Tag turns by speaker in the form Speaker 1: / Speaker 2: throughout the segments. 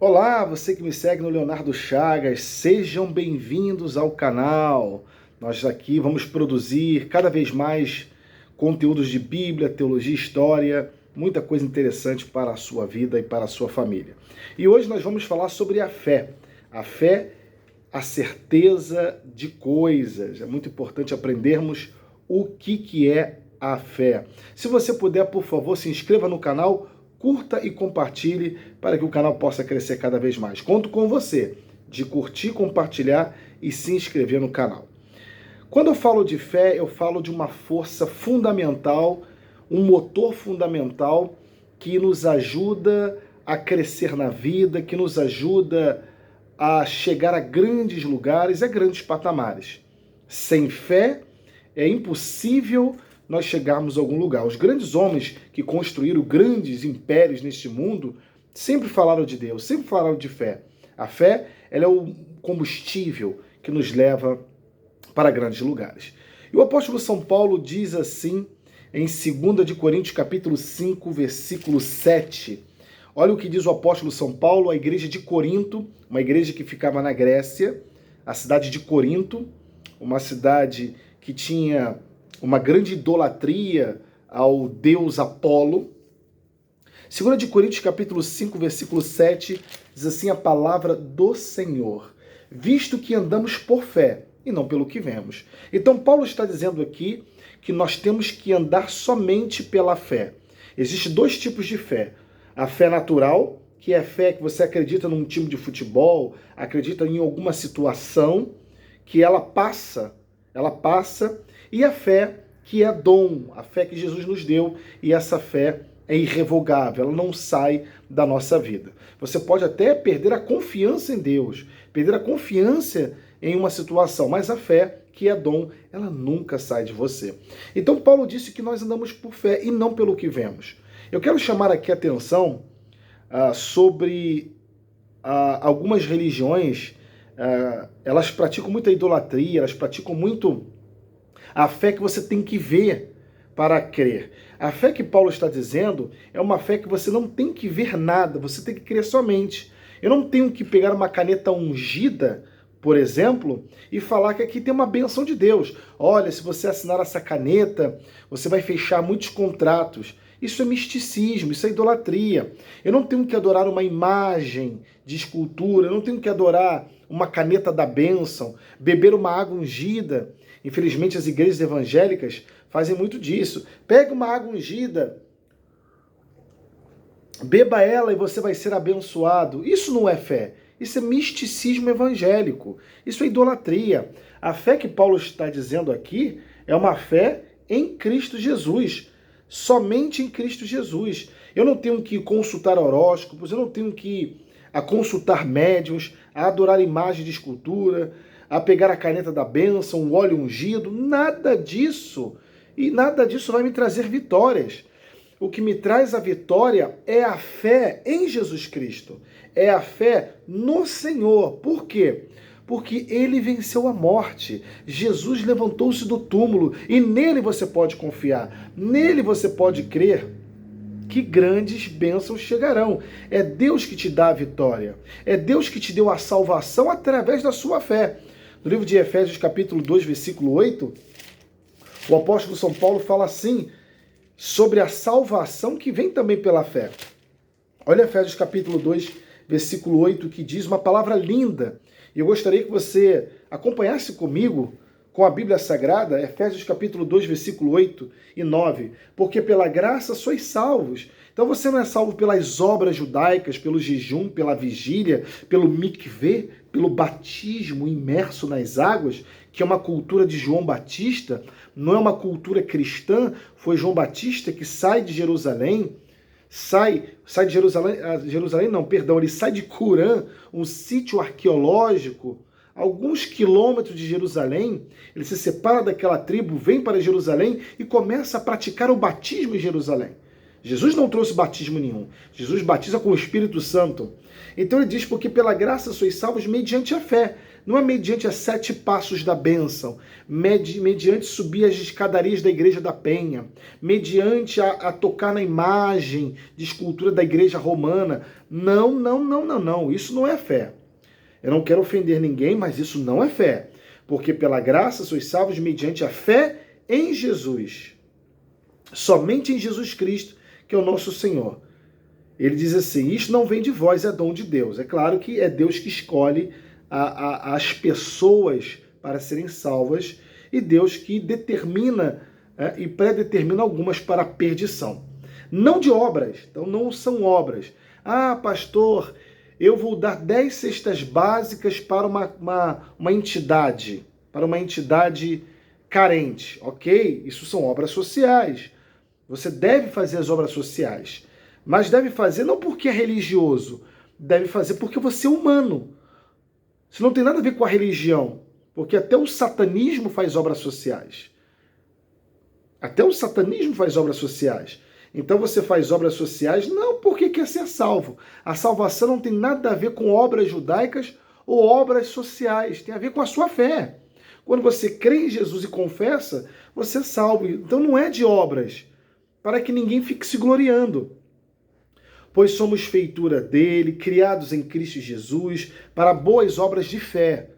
Speaker 1: Olá, você que me segue no Leonardo Chagas, sejam bem-vindos ao canal. Nós aqui vamos produzir cada vez mais conteúdos de Bíblia, teologia, história, muita coisa interessante para a sua vida e para a sua família. E hoje nós vamos falar sobre a fé. A fé, a certeza de coisas. É muito importante aprendermos o que é a fé. Se você puder, por favor, se inscreva no canal, curta e compartilhe para que o canal possa crescer cada vez mais. Conto com você de curtir, compartilhar e se inscrever no canal. Quando eu falo de fé, eu falo de uma força fundamental, um motor fundamental que nos ajuda a crescer na vida, que nos ajuda a chegar a grandes lugares, a grandes patamares. Sem fé é impossível nós chegarmos a algum lugar. Os grandes homens que construíram grandes impérios neste mundo sempre falaram de Deus, sempre falaram de fé. A fé, ela é o combustível que nos leva para grandes lugares. E o apóstolo São Paulo diz assim em 2 de Coríntios, capítulo 5, versículo 7. Olha o que diz o apóstolo São Paulo à igreja de Corinto, uma igreja que ficava na Grécia, a cidade de Corinto, uma cidade que tinha uma grande idolatria ao deus Apolo. 2 de Coríntios, capítulo 5, versículo 7, diz assim a palavra do Senhor: visto que andamos por fé e não pelo que vemos. Então Paulo está dizendo aqui que nós temos que andar somente pela fé. Existem dois tipos de fé. A fé natural, que é a fé que você acredita num time de futebol, acredita em alguma situação, que ela passa, e a fé que é dom, a fé que Jesus nos deu, e essa fé é irrevogável, ela não sai da nossa vida. Você pode até perder a confiança em Deus, perder a confiança em uma situação, mas a fé, que é dom, ela nunca sai de você. Então Paulo disse que nós andamos por fé e não pelo que vemos. Eu quero chamar aqui a atenção sobre algumas religiões. Elas praticam muita idolatria, elas praticam muito a fé que você tem que ver para crer. A fé que Paulo está dizendo é uma fé que você não tem que ver nada, você tem que crer somente. Eu não tenho que pegar uma caneta ungida, por exemplo, e falar que aqui tem uma benção de Deus. Olha, se você assinar essa caneta, você vai fechar muitos contratos. Isso é misticismo, isso é idolatria. Eu não tenho que adorar uma imagem de escultura, eu não tenho que adorar uma caneta da bênção, beber uma água ungida. Infelizmente, as igrejas evangélicas fazem muito disso. Pega uma água ungida, beba ela e você vai ser abençoado. Isso não é fé. Isso é misticismo evangélico. Isso é idolatria. A fé que Paulo está dizendo aqui é uma fé em Cristo Jesus. Somente em Cristo Jesus. Eu não tenho que consultar horóscopos, eu não tenho que consultar médiuns, a adorar imagem de escultura, a pegar a caneta da bênção, o óleo ungido, nada disso. E nada disso vai me trazer vitórias. O que me traz a vitória é a fé em Jesus Cristo. É a fé no Senhor. Por quê? Porque ele venceu a morte. Jesus levantou-se do túmulo e nele você pode confiar. Nele você pode crer que grandes bênçãos chegarão. É Deus que te dá a vitória. É Deus que te deu a salvação através da sua fé. No livro de Efésios, capítulo 2, versículo 8, o apóstolo São Paulo fala assim, sobre a salvação que vem também pela fé. Olha Efésios, capítulo 2, versículo 8, que diz uma palavra linda. E eu gostaria que você acompanhasse comigo com a Bíblia Sagrada, Efésios capítulo 2, versículo 8 e 9. Porque pela graça sois salvos. Então você não é salvo pelas obras judaicas, pelo jejum, pela vigília, pelo mikvê, pelo batismo imerso nas águas, que é uma cultura de João Batista, não é uma cultura cristã. Foi João Batista que sai de Jerusalém, ele sai de Curã, um sítio arqueológico, alguns quilômetros de Jerusalém. Ele se separa daquela tribo, vem para Jerusalém e começa a praticar o batismo em Jerusalém. Jesus não trouxe batismo nenhum. Jesus batiza com o Espírito Santo. Então ele diz, porque pela graça sois salvos mediante a fé. não é mediante as 7 passos da bênção, mediante subir as escadarias da Igreja da Penha, mediante a tocar na imagem de escultura da Igreja Romana. Não. Isso não é fé. Eu não quero ofender ninguém, mas isso não é fé. Porque pela graça sois salvos mediante a fé em Jesus. Somente em Jesus Cristo, que é o nosso Senhor. Ele diz assim, isto não vem de vós, é dom de Deus. É claro que é Deus que escolhe as pessoas para serem salvas e Deus que determina e predetermina algumas para a perdição. Não de obras, então não são obras. Ah, pastor, eu vou dar 10 cestas básicas para uma entidade, carente. Ok, isso são obras sociais. Você deve fazer as obras sociais, mas deve fazer não porque é religioso, deve fazer porque você é humano. Isso não tem nada a ver com a religião, porque até o satanismo faz obras sociais. Até o satanismo faz obras sociais. Então você faz obras sociais não porque quer ser salvo. A salvação não tem nada a ver com obras judaicas ou obras sociais, tem a ver com a sua fé. Quando você crê em Jesus e confessa, você é salvo. Então não é de obras, para que ninguém fique se gloriando. Pois somos feitura dele, criados em Cristo Jesus, para boas obras de fé,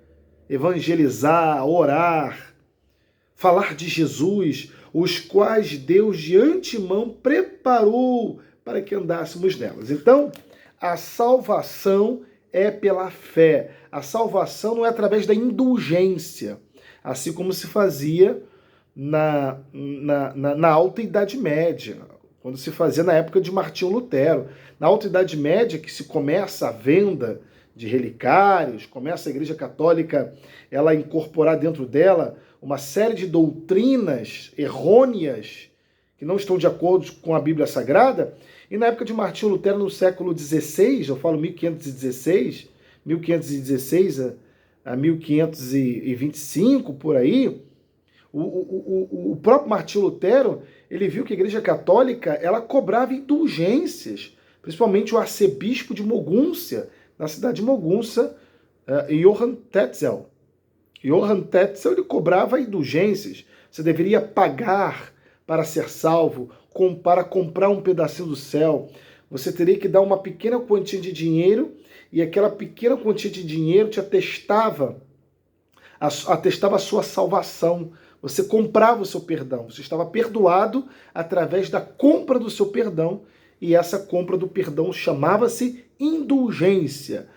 Speaker 1: evangelizar, orar, falar de Jesus, os quais Deus de antemão preparou para que andássemos nelas. Então, a salvação é pela fé. A salvação não é através da indulgência, assim como se fazia na Alta Idade Média, quando se fazia na época de Martinho Lutero. Na Alta Idade Média, que se começa a venda de relicários, começa a Igreja Católica ela incorporar dentro dela uma série de doutrinas errôneas que não estão de acordo com a Bíblia Sagrada. E na época de Martinho Lutero, no século XVI, eu falo 1516 a 1525, por aí, o próprio Martinho Lutero, ele viu que a Igreja Católica ela cobrava indulgências, principalmente o arcebispo de Mogúncia, na cidade de Mogúncia, Johann Tetzel. Johann Tetzel ele cobrava indulgências. Você deveria pagar para ser salvo, para comprar um pedacinho do céu. Você teria que dar uma pequena quantia de dinheiro e aquela pequena quantia de dinheiro te atestava a sua salvação. Você comprava o seu perdão. Você estava perdoado através da compra do seu perdão. E essa compra do perdão chamava-se indulgência.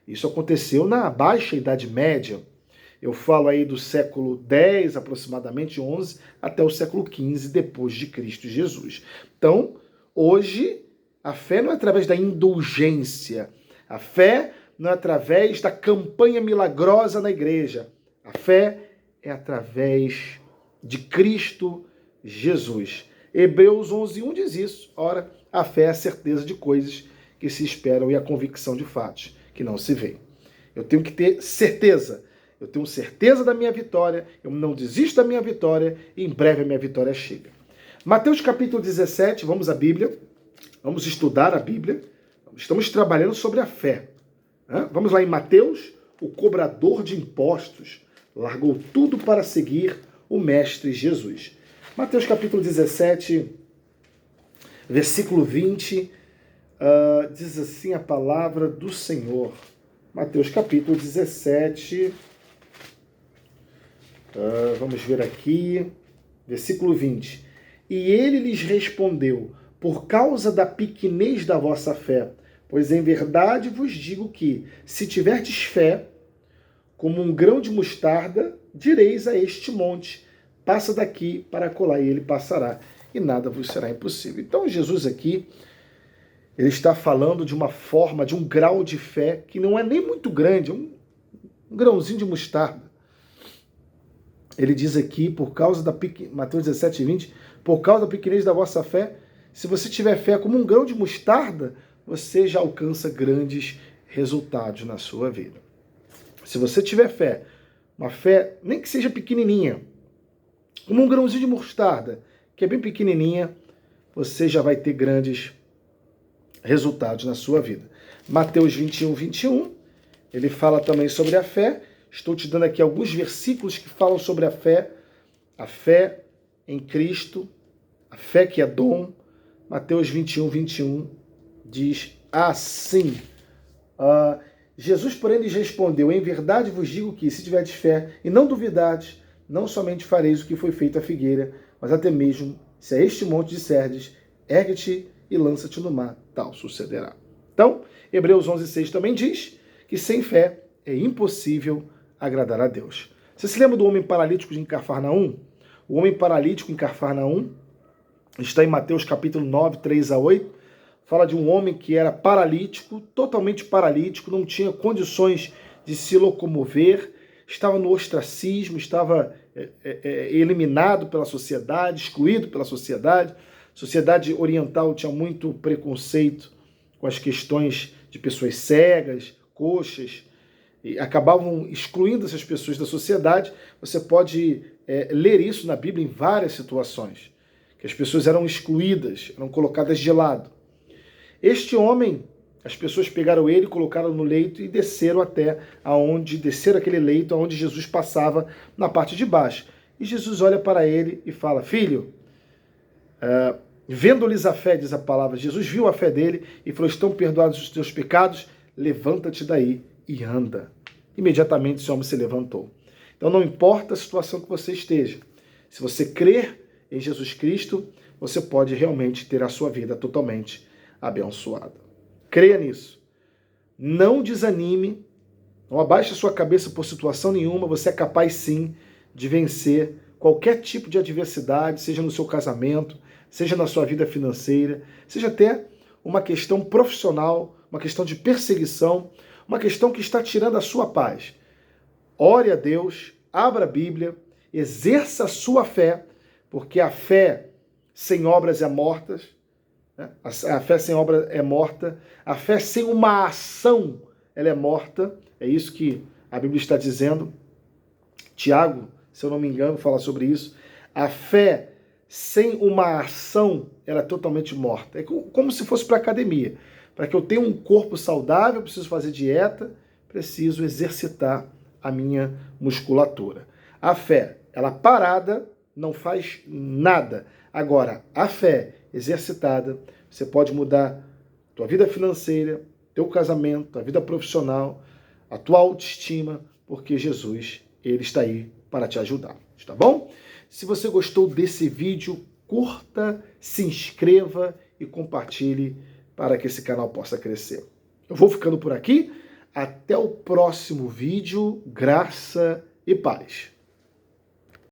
Speaker 1: Isso aconteceu na Baixa Idade Média. Eu falo aí do século X, aproximadamente 11, até o século XV, depois de Cristo Jesus. Então, hoje, a fé não é através da indulgência. A fé não é através da campanha milagrosa na igreja. A fé é através de Cristo Jesus. Hebreus 11:1 diz isso. Ora, a fé é a certeza de coisas que se esperam e a convicção de fatos que não se veem. Eu tenho que ter certeza. Eu tenho certeza da minha vitória, eu não desisto da minha vitória e em breve a minha vitória chega. Mateus capítulo 17, vamos à Bíblia, vamos estudar a Bíblia, estamos trabalhando sobre a fé. Vamos lá em Mateus, o cobrador de impostos largou tudo para seguir o Mestre Jesus. Mateus capítulo 17, versículo 20, diz assim a palavra do Senhor. Mateus capítulo 17... vamos ver aqui, versículo 20. E ele lhes respondeu, por causa da pequenez da vossa fé, pois em verdade vos digo que, se tiverdes fé, como um grão de mostarda, direis a este monte, passa daqui para acolá, e ele passará, e nada vos será impossível. Então Jesus aqui, ele está falando de uma forma, de um grau de fé, que não é nem muito grande, é um grãozinho de mostarda. Ele diz aqui, por causa da Mateus 17, 20, por causa da pequenez da vossa fé, se você tiver fé como um grão de mostarda, você já alcança grandes resultados na sua vida. Se você tiver fé, uma fé, nem que seja pequenininha, como um grãozinho de mostarda, que é bem pequenininha, você já vai ter grandes resultados na sua vida. Mateus 21, 21, ele fala também sobre a fé. Estou te dando aqui alguns versículos que falam sobre a fé em Cristo, a fé que é dom. Mateus 21, 21 diz assim: Jesus, porém, lhes respondeu: em verdade vos digo que, se tiverdes fé e não duvidardes, não somente fareis o que foi feito à figueira, mas até mesmo, se a este monte disserdes, ergue-te e lança-te no mar, tal sucederá. Então, Hebreus 11:6 também diz que sem fé é impossível agradar a Deus. Você se lembra do homem paralítico em Cafarnaum? O homem paralítico em Cafarnaum está em Mateus capítulo 9, 3-8. Fala de um homem que era paralítico, totalmente paralítico, não tinha condições de se locomover, estava no ostracismo, estava eliminado pela sociedade, excluído pela sociedade. A sociedade oriental tinha muito preconceito com as questões de pessoas cegas, coxas, e acabavam excluindo essas pessoas da sociedade. Você pode ler isso na Bíblia em várias situações, que as pessoas eram excluídas, eram colocadas de lado. Este homem, as pessoas pegaram ele, colocaram no leito e desceram aquele leito aonde Jesus passava na parte de baixo. E Jesus olha para ele e fala: filho, vendo-lhes a fé, diz a palavra, Jesus viu a fé dele e falou: estão perdoados os teus pecados, levanta-te daí e anda. Imediatamente esse homem se levantou. Então não importa a situação que você esteja, se você crer em Jesus Cristo, você pode realmente ter a sua vida totalmente abençoada. Creia nisso. Não desanime, não abaixe a sua cabeça por situação nenhuma, você é capaz sim de vencer qualquer tipo de adversidade, seja no seu casamento, seja na sua vida financeira, seja até uma questão profissional, uma questão de perseguição, uma questão que está tirando a sua paz. Ore a Deus, abra a Bíblia, exerça a sua fé, porque a fé sem obras é morta, a fé sem obra é morta, a fé sem uma ação ela é morta, é isso que a Bíblia está dizendo. Tiago, se eu não me engano, fala sobre isso. A fé sem uma ação ela é totalmente morta. É como se fosse para a academia. Para que eu tenha um corpo saudável, eu preciso fazer dieta, preciso exercitar a minha musculatura. A fé, ela parada, não faz nada. Agora, a fé exercitada, você pode mudar tua vida financeira, teu casamento, tua vida profissional, a tua autoestima, porque Jesus, ele está aí para te ajudar, tá bom? Se você gostou desse vídeo, curta, se inscreva e compartilhe para que esse canal possa crescer. Eu vou ficando por aqui, até o próximo vídeo, graça e paz.